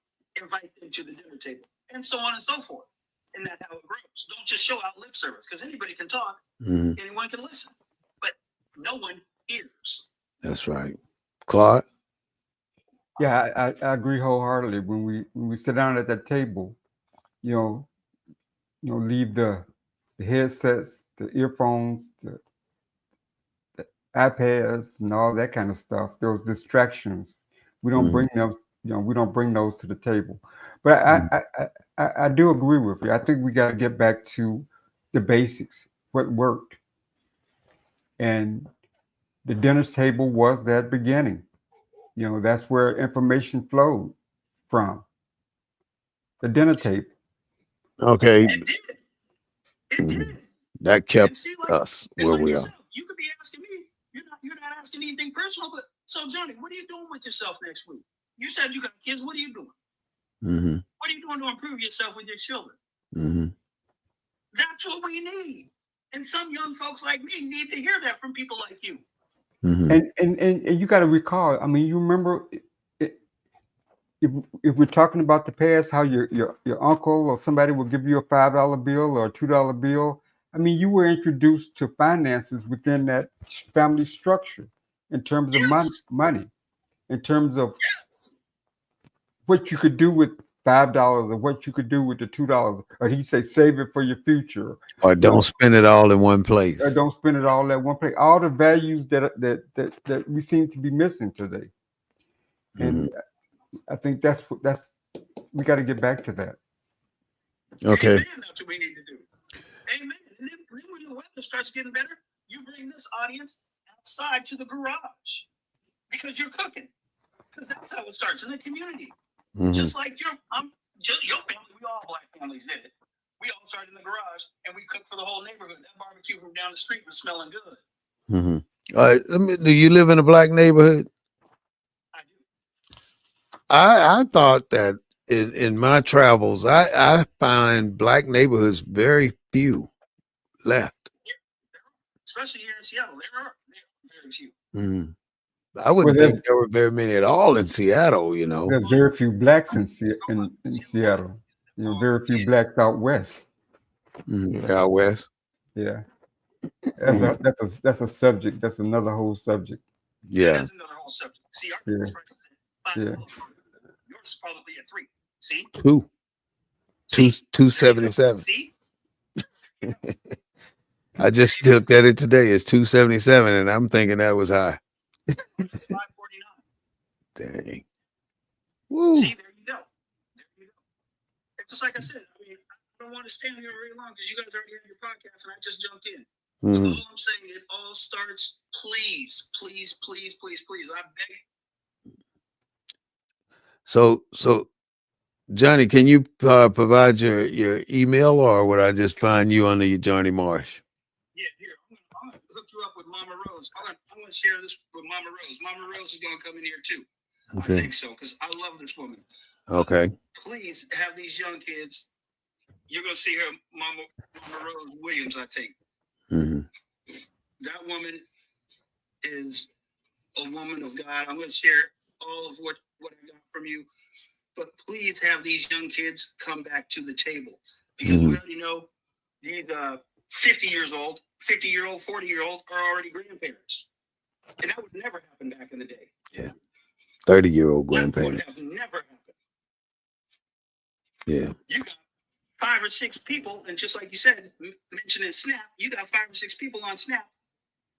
them to the dinner table, and so on and so forth. And that's how it grows. Don't just show out lip service, because anybody can talk, anyone can listen, but no one hears. That's right. Claude? Yeah, I agree wholeheartedly. When we sit down at that table, you know, leave the headsets, the earphones, the iPads, and all that kind of stuff. Those distractions, we don't bring them. You know, we don't bring those to the table. But I do agree with you. I think we got to get back to the basics, what worked, and the dinner table was that beginning. You know, that's where information flowed from, the dinner table. Okay. It did. It did. That kept And see, like, us and where like we are. yourself, you could be asking me. You're not asking anything personal, but so Johnny, what are you doing with yourself next week? You said you got kids. What are you doing? What are you doing to improve yourself with your children? That's what we need. And some young folks like me need to hear that from people like you. And you got to recall. I mean, you remember if we're talking about the past, how your uncle or somebody will give you a $5 bill or a $2 bill. I mean, you were introduced to finances within that family structure in terms of money, in terms of what you could do with $5 or what you could do with the $2. Or he say, save it for your future. Or don't spend it all in one place. Or don't spend it all at one place. All the values that we seem to be missing today. And I think that's we got to get back to that. Okay. Amen. That's what we need to do. Amen. And then when the weather starts getting better, you bring this audience outside to the garage because you're cooking. Because that's how it starts in the community. Just like your family, we all black families did it. We all started in the garage and we cooked for the whole neighborhood. That barbecue from down the street was smelling good. All right. Do you live in a black neighborhood? I do. I thought that in my travels, I find black neighborhoods very few left. Yeah, especially here in Seattle, there are very few. I wouldn't think there were very many at all in Seattle, you know. There's very few blacks in Seattle. You know, very few blacks out west. Out west. Yeah. That's a subject. That's another whole subject. Yeah. That's another whole subject. See, our price is at $5. Yours is probably at $3. See? 277. See? I just looked at it today. It's 277, and I'm thinking that was high. It's $5.49. Dang. Woo. See, there you go. It's just like I said. I mean, I don't want to stand here very long because you guys already have your podcast, and I just jumped in. All I'm saying, it all starts. Please, please, please, please, please. I beg. So, Johnny, can you provide your email, or would I just find you under your Johnny Marsh? Yeah, here. I'm gonna hook you up with Mama Rose. I'm gonna share this with Mama Rose. Mama Rose is gonna come in here too. Okay. I think so because I love this woman. Okay. Please have these young kids. You're gonna see her, Mama Rose Williams. I think. That woman is a woman of God. I'm gonna share all of what I got from you. But please have these young kids come back to the table because we already know these 50 years old, 50-year-old, 40-year-old are already grandparents. And that would never happen back in the day. Yeah. 30-year-old grandparents. That would have never happened. Yeah. You got 5 or 6 people, and just like you said, mentioning Snap, you got 5 or 6 people on Snap.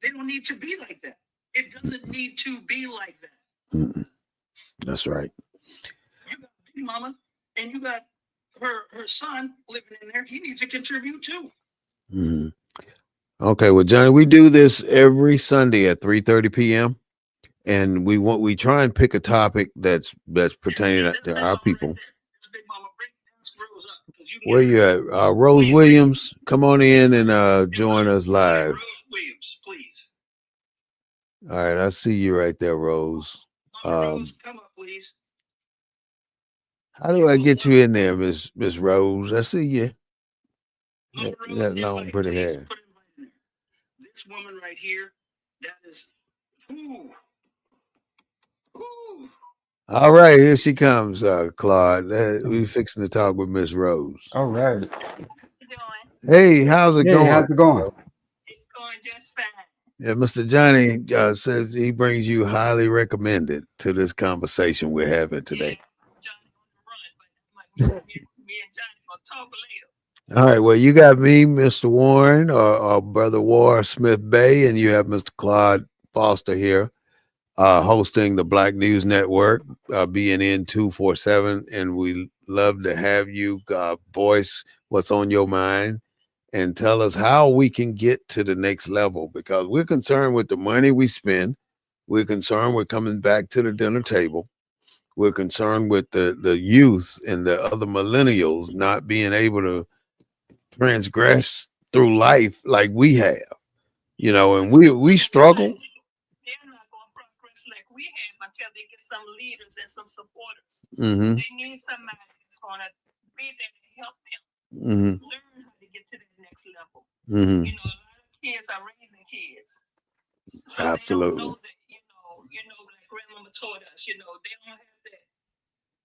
They don't need to be like that. It doesn't need to be like that. That's right. You got Big Mama, and you got her son living in there. He needs to contribute too. Okay, well, Johnny, we do this every Sunday at 3:30 p.m. and we try and pick a topic that's pertaining to our people. Where you at? Rose Williams, come on in and join us live. Rose Williams, please. All right, I see you right there, Rose. Rose, come up, please. How do I get you in there, Miss Rose? I see you. Rose, that long, pretty hair. This woman right here That is, ooh, ooh. All right, here she comes, Claude. We fixing to talk with Miss Rose. All right. Hey, how's it Hey, going? how's it going? It's going just fine. Yeah, Mr. Johnny says he brings you highly recommended to this conversation we're having today. Johnny on the run, but me and Johnny gonna talk later. All right, well, you got me, Mr. Warren, or Brother War Smith Bay, and you have Mr. Claude Foster here, hosting the Black News Network, BNN 247, and we love to have you voice what's on your mind and tell us how we can get to the next level, because we're concerned with the money we spend. We're concerned with coming back to the dinner table. We're concerned with the youth and the other millennials not being able to transgress through life like we have, and we struggle. They're not going to progress like we have until they get some leaders and some supporters. Mm-hmm. They need somebody that's going to be there to help them learn how to get to the next level. Mm-hmm. A lot of kids are raising kids. So Absolutely. they don't know that, like grandmama taught us, they don't have that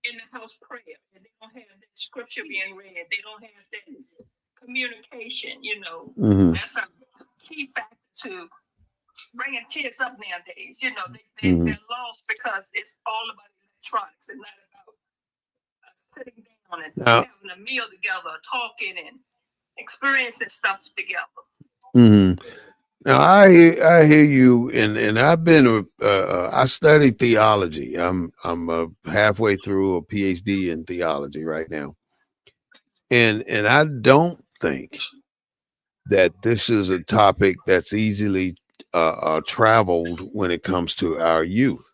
in the house prayer. And they don't have that scripture being read. They don't have that communication, That's a key factor to bringing kids up nowadays. They're lost because it's all about electronics and not about sitting down and having a meal together, talking and experiencing stuff together. Mm-hmm. Now I hear you, and I've been I studied theology. I'm halfway through a PhD in theology right now, and I don't think that this is a topic that's easily traveled when it comes to our youth.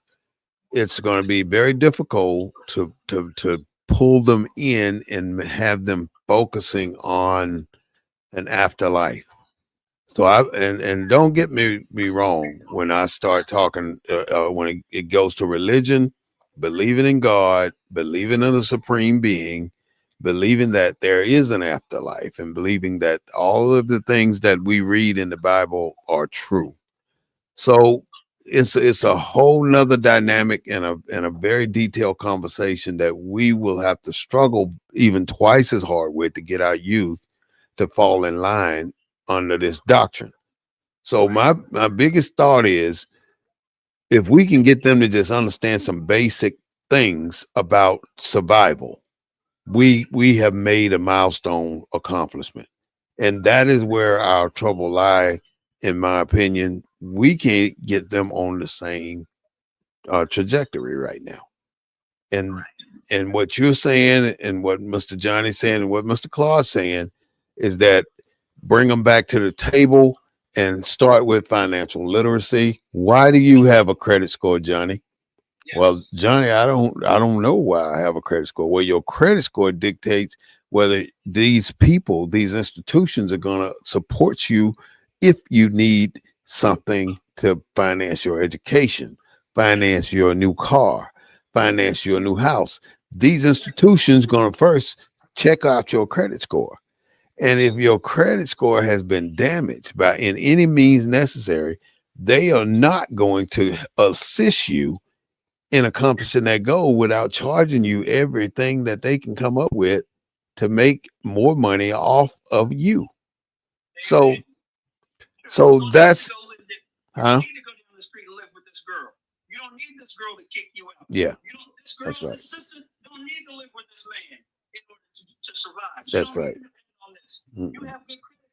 It's going to be very difficult to pull them in and have them focusing on an afterlife. So and don't get me wrong, when I start talking when it goes to religion, believing in God, believing in a supreme being, believing that there is an afterlife, and believing that all of the things that we read in the Bible are true. So it's a whole nother dynamic and a very detailed conversation that we will have to struggle even twice as hard with to get our youth to fall in line under this doctrine. So my biggest thought is, if we can get them to just understand some basic things about survival, we have made a milestone accomplishment. And that is where our trouble lie, in my opinion. We can't get them on the same trajectory right now. And what you're saying, and what Mr. Johnny's saying, and what Mr. Claude's saying, is that bring them back to the table and start with financial literacy. Why do you have a credit score, Johnny? Yes. Well, Johnny, I don't know why I have a credit score. Well, your credit score dictates whether these people, these institutions, are going to support you if you need something to finance your education, finance your new car, finance your new house. These institutions going to first check out your credit score. And if your credit score has been damaged by in any means necessary, they are not going to assist you in accomplishing that goal without charging you everything that they can come up with to make more money off of you. So that's you don't need to go down the street and live with this girl. You don't need this girl to kick you out. Yeah. This girl, that's right. This sister don't need to live with this man in order to survive. That's right. You have good credit.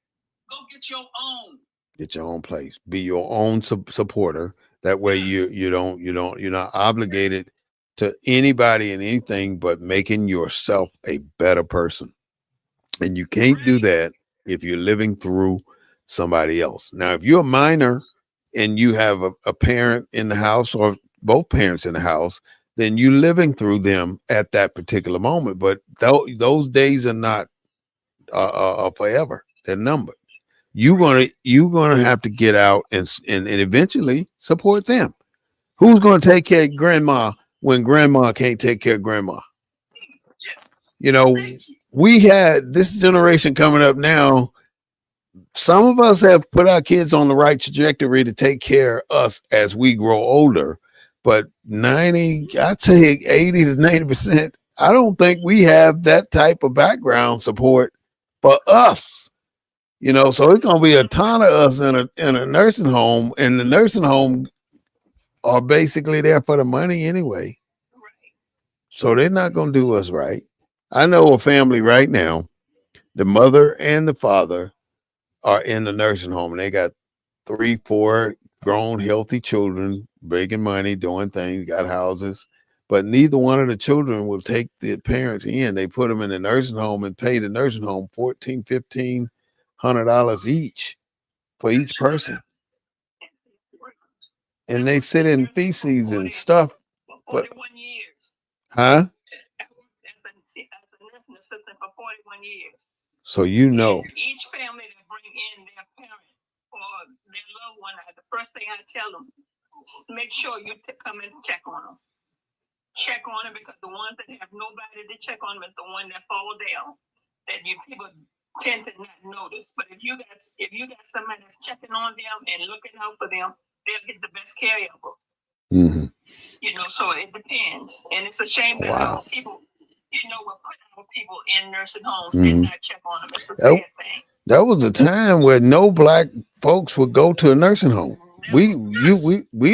Go get your own. Get your own place. Be your own supporter. That way you're not obligated to anybody and anything but making yourself a better person. And you can't do that if you're living through somebody else. Now, if you're a minor and you have a parent in the house, or both parents in the house, then you're living through them at that particular moment. But those days are not forever. They're numbered. You're gonna have to get out and eventually support them. Who's gonna take care of grandma when grandma can't take care of grandma? We had this generation coming up now. some of us have put our kids on the right trajectory to take care of us as we grow older, but 90, I'd say 80 to 90%, I don't think we have that type of background support for us. So it's gonna be a ton of us in a nursing home, and the nursing home are basically there for the money anyway. So they're not gonna do us right. I know a family right now, the mother and the father are in the nursing home, and they got 3, 4 grown, healthy children, making money, doing things, got houses. But neither one of the children will take the parents in. They put them in the nursing home and pay the nursing home $1,400-$1,500 each for each person. And they sit in feces and stuff. But, 41 years. huh? As a nursing assistant for 41 years. So each family that bring in their parent or their loved one, the first thing I tell them, make sure you come and check on them. Check on them, because the ones that have nobody to check on them is the one that fall down. That people tend to not notice. But if you got somebody that's checking on them and looking out for them, they'll get the best care ever. Mm-hmm. So it depends. And it's a shame that our people, we're putting our people in nursing homes and not check on them. It's a sad thing. That was a time where no black folks would go to a nursing home. We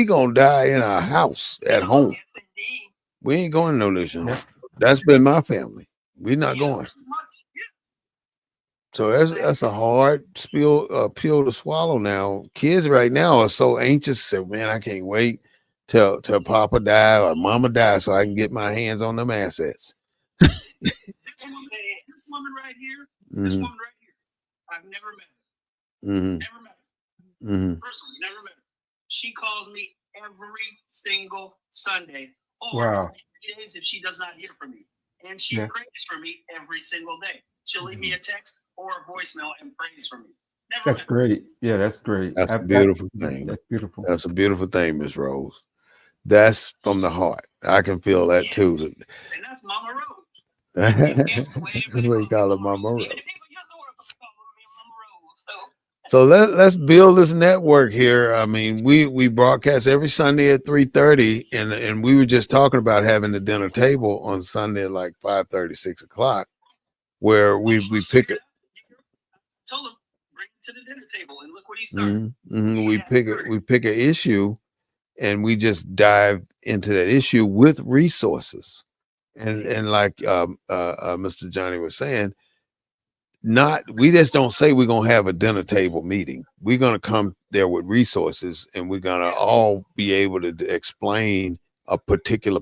gonna die in our house at home. Yes, indeed. We ain't going to no nursing home. That's been my family. We're not going. So that's a hard pill to swallow now. Kids right now are so anxious. Say, man, I can't wait till Papa die or Mama die so I can get my hands on them assets. This woman right here, I've never met her. Mm-hmm. Never met her. Mm-hmm. Personally, never met her. She calls me every single Sunday. Wow. 3 days if she does not hear from me. And she prays for me every single day. She'll leave me a text or a voicemail and prays for me. That's great. Yeah, that's great. That's a beautiful thing. That's beautiful. That's a beautiful thing, Miss Rose. That's from the heart. I can feel that too. And that's Mama Rose. That's what you call her, Mama Rose. So let's build this network here. I mean, we broadcast every Sunday at 3:30, and we were just talking about having the dinner table on Sunday at like 5:30, 6 o'clock, where we pick it. Told him, bring it to the dinner table and look what he started. Mm-hmm. We pick an issue, and we just dive into that issue with resources, and like Mr. Johnny was saying. We just don't say we're going to have a dinner table meeting. We're going to come there with resources, and we're going to all be able to explain a particular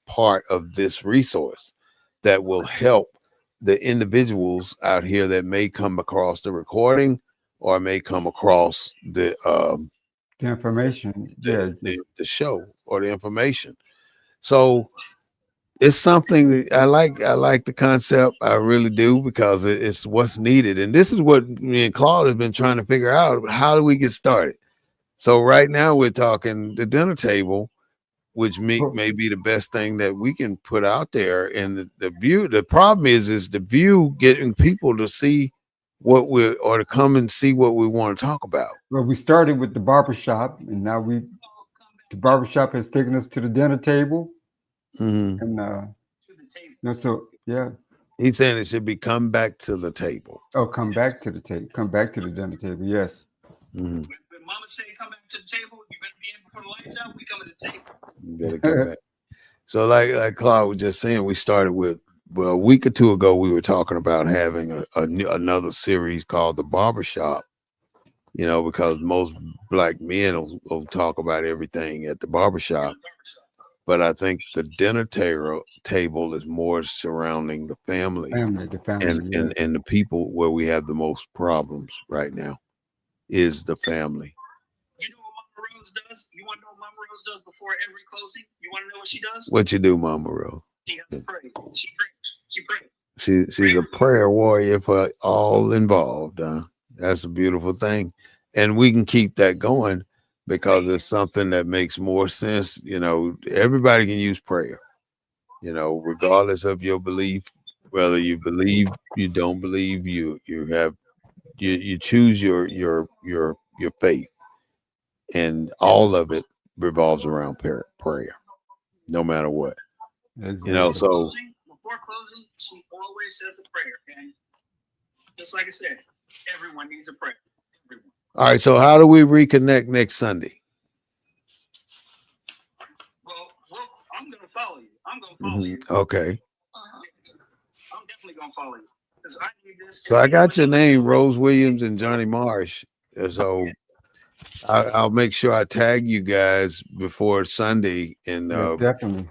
part of this resource that will help the individuals out here that may come across the recording or may come across the information, the show or the information. So it's something that I like the concept. I really do, because it's what's needed. And this is what me and Claude have been trying to figure out. How do we get started? So right now we're talking the dinner table, which may be the best thing that we can put out there. And the view, the problem is the view getting people to see or to come and see what we want to talk about. Well, we started with the barbershop, and now the barbershop has taken us to the dinner table. Mm-hmm. And so yeah, he's saying it should be come back to the table. Oh, come back to the table. Come back to the dinner table. Yes. Mm-hmm. When Mama say come back to the table, you better be in before the lights out. We come to the table. You better come back. So like Claude was just saying, we started with a week or two ago. We were talking about having another series called the Barbershop. Because most black men will talk about everything at the barbershop. But I think the dinner table is more surrounding the family, and the people where we have the most problems right now is the family. You know what Mama Rose does? You want to know what Mama Rose does before every closing? You want to know what she does? What you do, Mama Rose? She has to pray. She prays. She prays. She's a prayer warrior for all involved. That's a beautiful thing, and we can keep that going. Because it's something that makes more sense. Everybody can use prayer, regardless of your belief, whether you believe, you don't believe, you have you choose your faith, and all of it revolves around prayer, no matter what. Exactly. So before closing, she always says a prayer, and just like I said, everyone needs a prayer. Everyone. All right. So how do we reconnect next Sunday? Well, I'm gonna follow you. I'm gonna follow you. Okay. I'm definitely gonna follow you because I need this. So I got your name, Rose Williams and Johnny Marsh. So I'll make sure I tag you guys before Sunday. And Definitely.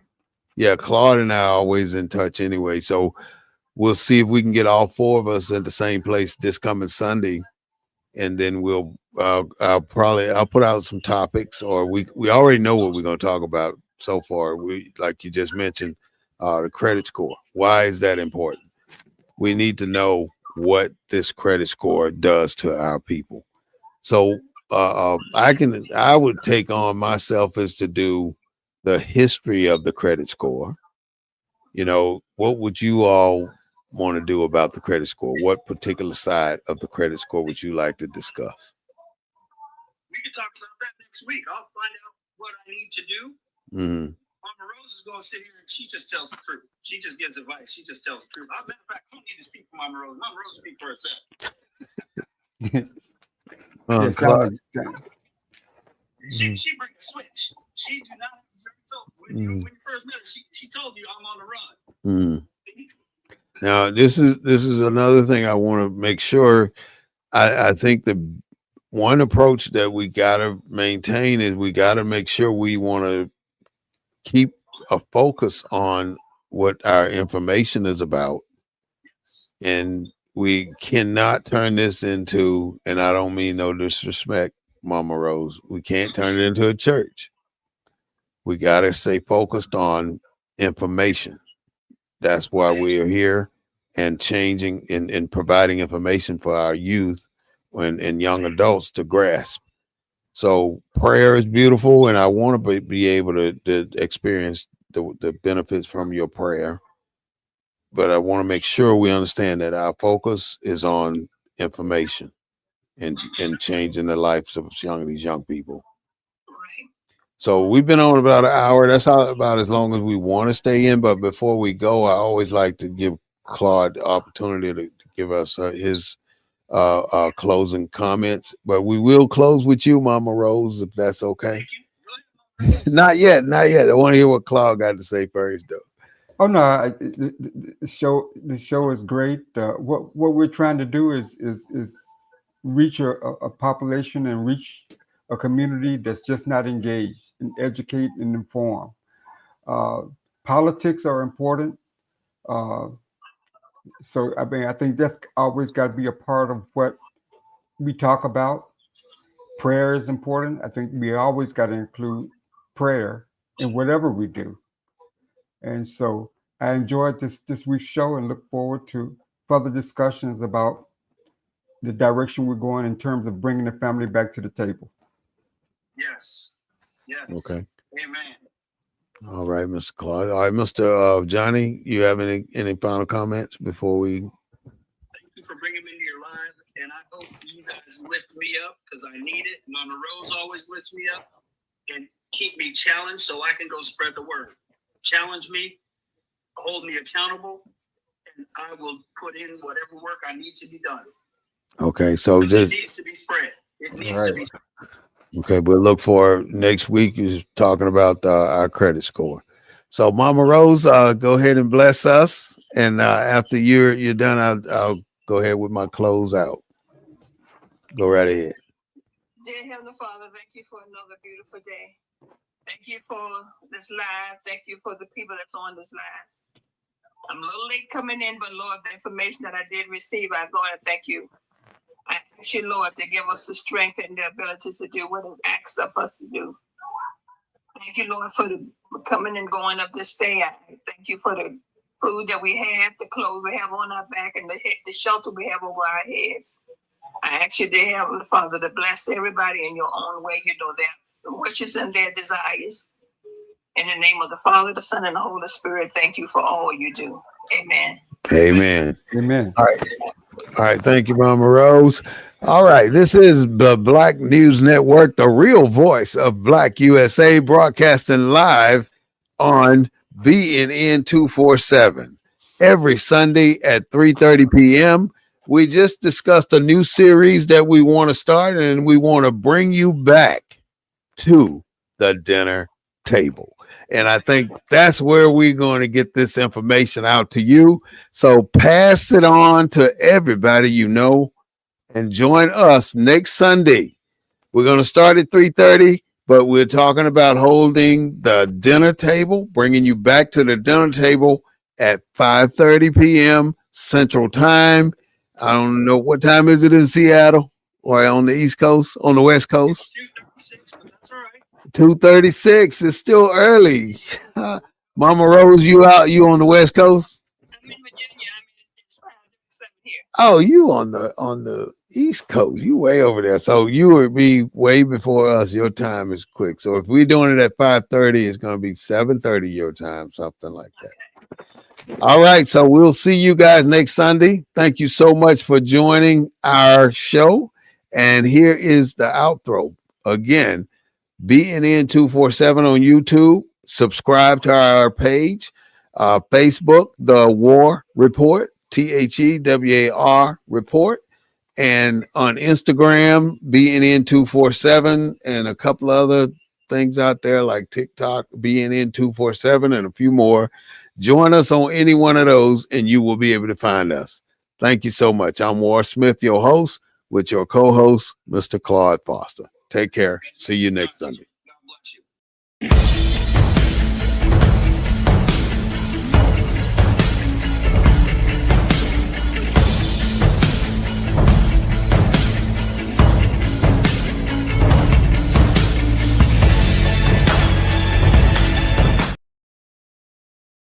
yeah, Claude and I are always in touch anyway. So we'll see if we can get all four of us at the same place this coming Sunday, and then I'll put out some topics, or we already know what we're going to talk about so far. We, like you just mentioned, the credit score. Why is that important? We need to know what this credit score does to our people. So I would take on myself as to do the history of the credit score. What would you all want to do about the credit score? What particular side of the credit score would you like to discuss? We can talk about that next week. I'll find out what I need to do. Mm-hmm. Mama Rose is going to sit here and she just tells the truth. She just gives advice. She just tells the truth. Matter of fact, I don't need to speak for Mama Rose. Mama Rose speak for herself. She brings the switch. She do not. When you first met her, she told you I'm on the run. Now this is another thing I want to make sure. I think the one approach that we got to maintain is we got to make sure we want to keep a focus on what our information is about, and we cannot turn this into, and I don't mean no disrespect, Mama Rose, we can't turn it into a church. We got to stay focused on information. That's why we are here, and changing and providing information for our youth and young adults to grasp. So prayer is beautiful, and I want to be able to experience the benefits from your prayer. But I want to make sure we understand that our focus is on information and changing the lives of these young people. So we've been on about an hour. That's about as long as we want to stay in. But before we go, I always like to give Claude the opportunity to give us his closing comments. But we will close with you, Mama Rose, if that's okay. Not yet. I want to hear what Claude got to say first, though. Oh no, the show is great. What we're trying to do is reach a population and reach a community that's just not engaged, and educate and inform. Politics are important. So I think that's always got to be a part of what we talk about. Prayer is important. I think we always got to include prayer in whatever we do. And so I enjoyed this week's show and look forward to further discussions about the direction we're going in terms of bringing the family back to the table. Yes. Okay. Amen. All right, Mr. Claude. All right, Mr. Johnny, you have any final comments before we? Thank you for bringing me into your live, and I hope you guys lift me up because I need it. Mama Rose always lifts me up and keep me challenged so I can go spread the word. Challenge me, hold me accountable, and I will put in whatever work I need to be done. Okay, so it needs to be spread. It needs to be spread. Okay, we'll look for next week. You're talking about our credit score. So, Mama Rose, go ahead and bless us, and after you're done, I'll go ahead with my close out. Go right ahead. Dear Heavenly Father, thank you for another beautiful day. Thank you for this live. Thank you for the people that's on this live. I'm a little late coming in, but Lord, the information that I did receive, Lord, I thank you. I ask you, Lord, to give us the strength and the ability to do what you've asked of us to do. Thank you, Lord, for the coming and going of this day. I thank you for the food that we have, the clothes we have on our back, and the shelter we have over our heads. I ask you, dear Heavenly Father, to bless everybody in your own way. You know their wishes and their desires. In the name of the Father, the Son, and the Holy Spirit, thank you for all you do. Amen. Amen. Amen. All right. All right, thank you, Mama Rose. All right, this is the Black News Network, the real voice of Black USA, broadcasting live on BNN 247 every Sunday at 3:30 p.m. We just discussed a new series that we want to start, and we want to bring you back to the dinner table. And I think that's where we're going to get this information out to you. So pass it on to everybody you know and join us next Sunday. We're going to start at 3:30, but we're talking about holding the dinner table, bringing you back to the dinner table at 5:30 p.m. Central Time. I don't know what time is it in Seattle or on the East Coast, on the West Coast. 2:36, but that's all right. 2:36. It's still early. Mama Rose, you out? You on the West Coast? I'm in Virginia. It's 5:07 here. Oh, you on the East Coast. You way over there. So you would be way before us. Your time is quick. So if we're doing it at 5:30, it's going to be 7:30 your time, something like that. Okay. All right. So we'll see you guys next Sunday. Thank you so much for joining our show. And here is the outro again. BNN 247 on YouTube. Subscribe to our page. Facebook, The War Report, THEWAR Report. And on Instagram, BNN 247, and a couple other things out there like TikTok, BNN 247, and a few more. Join us on any one of those, and you will be able to find us. Thank you so much. I'm War Smith, your host, with your co-host, Mr. Claude Foster. Take care. See you next Sunday. God bless you.